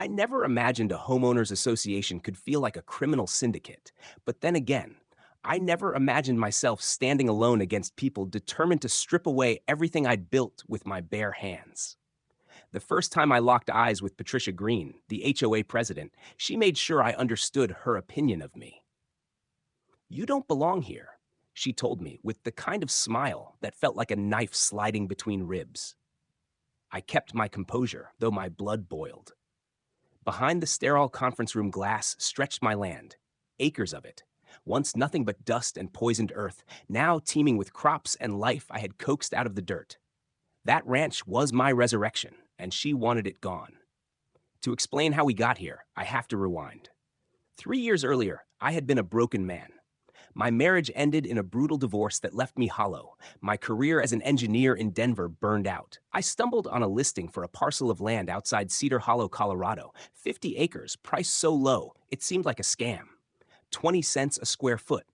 I never imagined a homeowners association could feel like a criminal syndicate. But then again, I never imagined myself standing alone against people determined to strip away everything I'd built with my bare hands. The first time I locked eyes with Patricia Green, the HOA president, she made sure I understood her opinion of me. "You don't belong here," she told me with the kind of smile that felt like a knife sliding between ribs. I kept my composure, though my blood boiled. Behind the sterile conference room glass stretched my land, acres of it, once nothing but dust and poisoned earth, now teeming with crops and life I had coaxed out of the dirt. That ranch was my resurrection, and she wanted it gone. To explain how we got here, I have to rewind. 3 years earlier, I had been a broken man. My marriage ended in a brutal divorce that left me hollow. My career as an engineer in Denver burned out. I stumbled on a listing for a parcel of land outside Cedar Hollow, Colorado. 50 acres, priced so low, it seemed like a scam. 20 cents a square foot.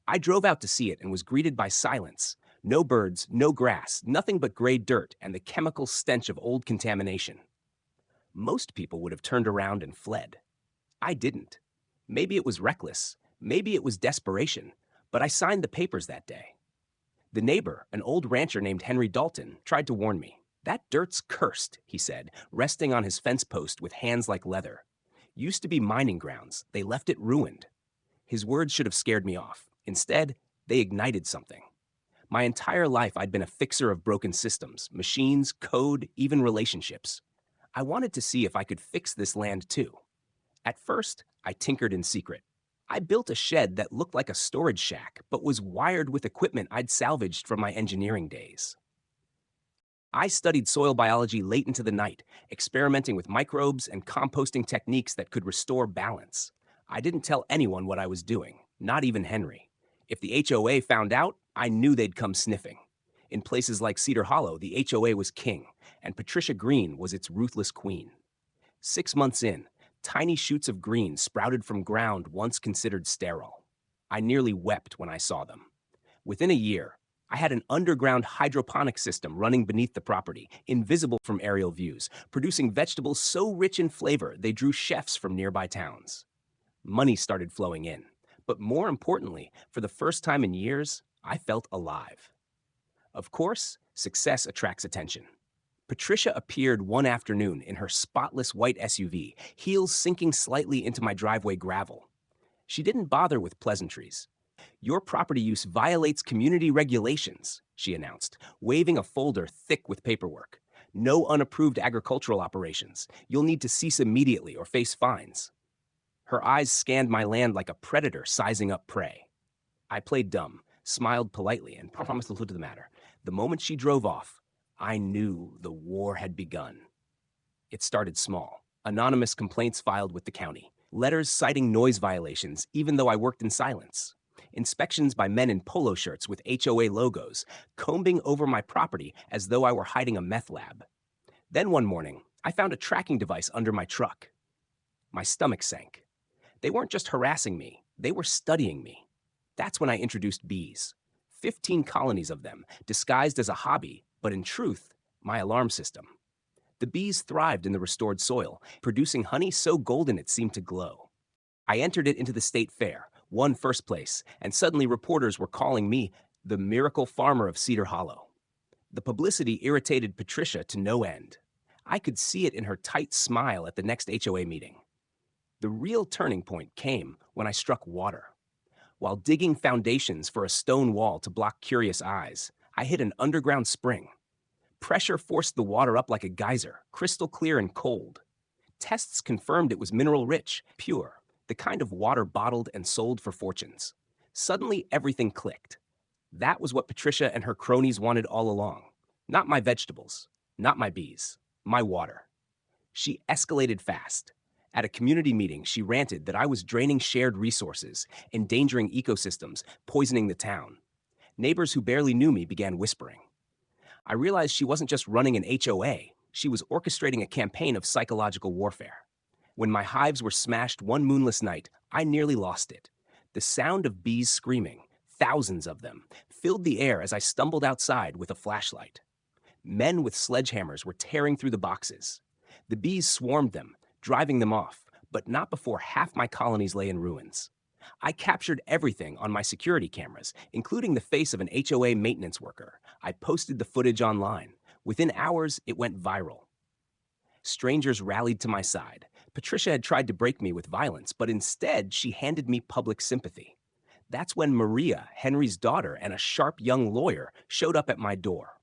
I drove out to see it and was greeted by silence. No birds, no grass, nothing but gray dirt and the chemical stench of old contamination. Most people would have turned around and fled. I didn't. Maybe it was reckless. Maybe it was desperation. But I signed the papers that day. The neighbor, an old rancher named Henry Dalton, tried to warn me. "That dirt's cursed," he said, resting on his fence post with hands like leather. "Used to be mining grounds. They left it ruined." His words should have scared me off. Instead, they ignited something. My entire life, I'd been a fixer of broken systems, machines, code, even relationships. I wanted to see if I could fix this land too. At first, I tinkered in secret. I built a shed that looked like a storage shack, but was wired with equipment I'd salvaged from my engineering days. I studied soil biology late into the night, experimenting with microbes and composting techniques that could restore balance. I didn't tell anyone what I was doing, not even Henry. If the HOA found out, I knew they'd come sniffing. In places like Cedar Hollow, the HOA was king, and Patricia Green was its ruthless queen. 6 months in, tiny shoots of green sprouted from ground once considered sterile. I nearly wept when I saw them. Within a year, I had an underground hydroponic system running beneath the property, invisible from aerial views, producing vegetables so rich in flavor they drew chefs from nearby towns. Money started flowing in. But more importantly, for the first time in years, I felt alive. Of course, success attracts attention. Patricia appeared one afternoon in her spotless white SUV, heels sinking slightly into my driveway gravel. She didn't bother with pleasantries. "Your property use violates community regulations," she announced, waving a folder thick with paperwork. "No unapproved agricultural operations. You'll need to cease immediately or face fines." Her eyes scanned my land like a predator sizing up prey. I played dumb, smiled politely, and promised to look into the matter. The moment she drove off, I knew the war had begun. It started small. Anonymous complaints filed with the county. Letters citing noise violations, even though I worked in silence. Inspections by men in polo shirts with HOA logos, combing over my property as though I were hiding a meth lab. Then one morning, I found a tracking device under my truck. My stomach sank. They weren't just harassing me, they were studying me. That's when I introduced bees. 15 colonies of them, disguised as a hobby, but in truth, my alarm system. The bees thrived in the restored soil, producing honey so golden it seemed to glow. I entered it into the state fair, won first place, and suddenly reporters were calling me the miracle farmer of Cedar Hollow. The publicity irritated Patricia to no end. I could see it in her tight smile at the next HOA meeting. The real turning point came when I struck water. While digging foundations for a stone wall to block curious eyes, I hit an underground spring. Pressure forced the water up like a geyser, crystal clear and cold. Tests confirmed it was mineral rich, pure, the kind of water bottled and sold for fortunes. Suddenly, everything clicked. That was what Patricia and her cronies wanted all along. Not my vegetables, not my bees, my water. She escalated fast. At a community meeting, she ranted that I was draining shared resources, endangering ecosystems, poisoning the town. Neighbors who barely knew me began whispering. I realized she wasn't just running an HOA, she was orchestrating a campaign of psychological warfare. When my hives were smashed one moonless night, I nearly lost it. The sound of bees screaming, thousands of them, filled the air as I stumbled outside with a flashlight. Men with sledgehammers were tearing through the boxes. The bees swarmed them, driving them off, but not before half my colonies lay in ruins. I captured everything on my security cameras, including the face of an HOA maintenance worker. I posted the footage online. Within hours, it went viral. Strangers rallied to my side. Patricia had tried to break me with violence, but instead, she handed me public sympathy. That's when Maria, Henry's daughter, and a sharp young lawyer showed up at my door.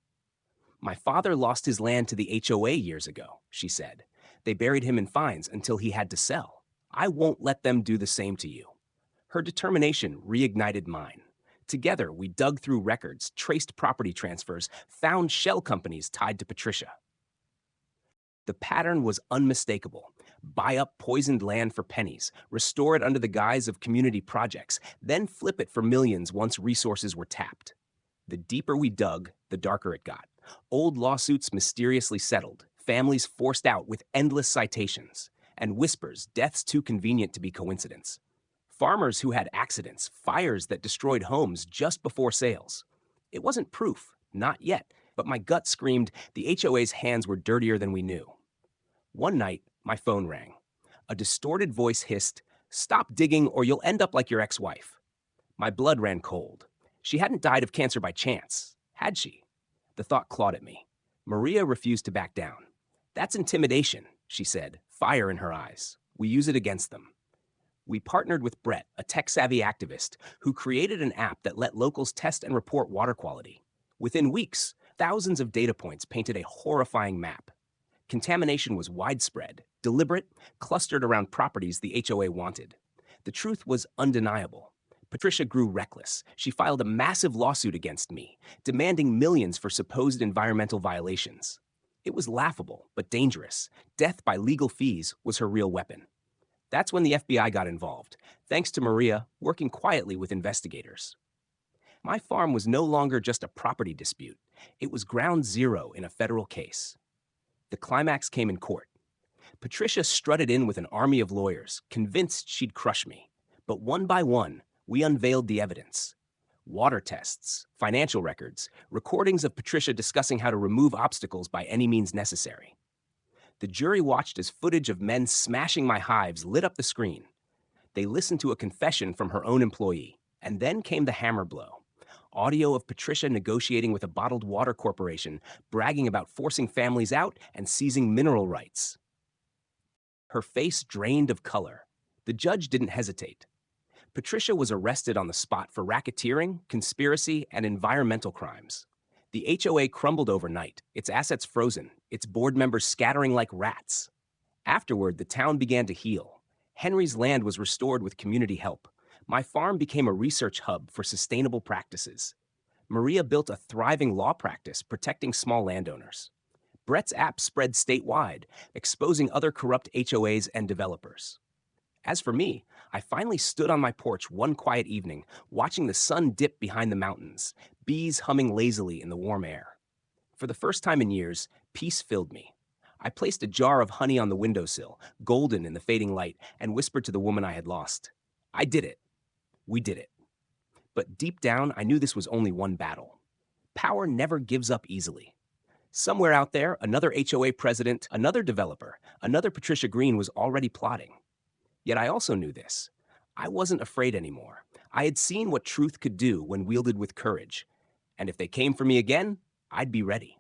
My father lost his land to the HOA years ago, she said. They buried him in fines until he had to sell. I won't let them do the same to you. Her determination reignited mine. Together, we dug through records, traced property transfers, found shell companies tied to Patricia. The pattern was unmistakable. Buy up poisoned land for pennies, restore it under the guise of community projects, then flip it for millions once resources were tapped. The deeper we dug, the darker it got. Old lawsuits mysteriously settled, families forced out with endless citations, and whispers, deaths too convenient to be coincidence. Farmers who had accidents, fires that destroyed homes just before sales. It wasn't proof, not yet, but my gut screamed the HOA's hands were dirtier than we knew. One night, my phone rang. A distorted voice hissed, "Stop digging or you'll end up like your ex-wife." My blood ran cold. She hadn't died of cancer by chance, had she? The thought clawed at me. Maria refused to back down. "That's intimidation," she said, fire in her eyes. "We use it against them." We partnered with Brett, a tech-savvy activist, who created an app that let locals test and report water quality. Within weeks, thousands of data points painted a horrifying map. Contamination was widespread, deliberate, clustered around properties the HOA wanted. The truth was undeniable. Patricia grew reckless. She filed a massive lawsuit against me, demanding millions for supposed environmental violations. It was laughable, but dangerous. Death by legal fees was her real weapon. That's when the FBI got involved, thanks to Maria working quietly with investigators. My farm was no longer just a property dispute. It was ground zero in a federal case. The climax came in court. Patricia strutted in with an army of lawyers, convinced she'd crush me. But one by one, we unveiled the evidence. Water tests, financial records, recordings of Patricia discussing how to remove obstacles by any means necessary. The jury watched as footage of men smashing my hives lit up the screen. They listened to a confession from her own employee, and then came the hammer blow. Audio of Patricia negotiating with a bottled water corporation, bragging about forcing families out and seizing mineral rights. Her face drained of color. The judge didn't hesitate. Patricia was arrested on the spot for racketeering, conspiracy, and environmental crimes. The HOA crumbled overnight, its assets frozen, its board members scattering like rats. Afterward, the town began to heal. Henry's land was restored with community help. My farm became a research hub for sustainable practices. Maria built a thriving law practice protecting small landowners. Brett's app spread statewide, exposing other corrupt HOAs and developers. As for me, I finally stood on my porch one quiet evening, watching the sun dip behind the mountains, bees humming lazily in the warm air. For the first time in years, peace filled me. I placed a jar of honey on the windowsill, golden in the fading light, and whispered to the woman I had lost, "I did it. We did it." But deep down, I knew this was only one battle. Power never gives up easily. Somewhere out there, another HOA president, another developer, another Patricia Green was already plotting. Yet I also knew this. I wasn't afraid anymore. I had seen what truth could do when wielded with courage. And if they came for me again, I'd be ready.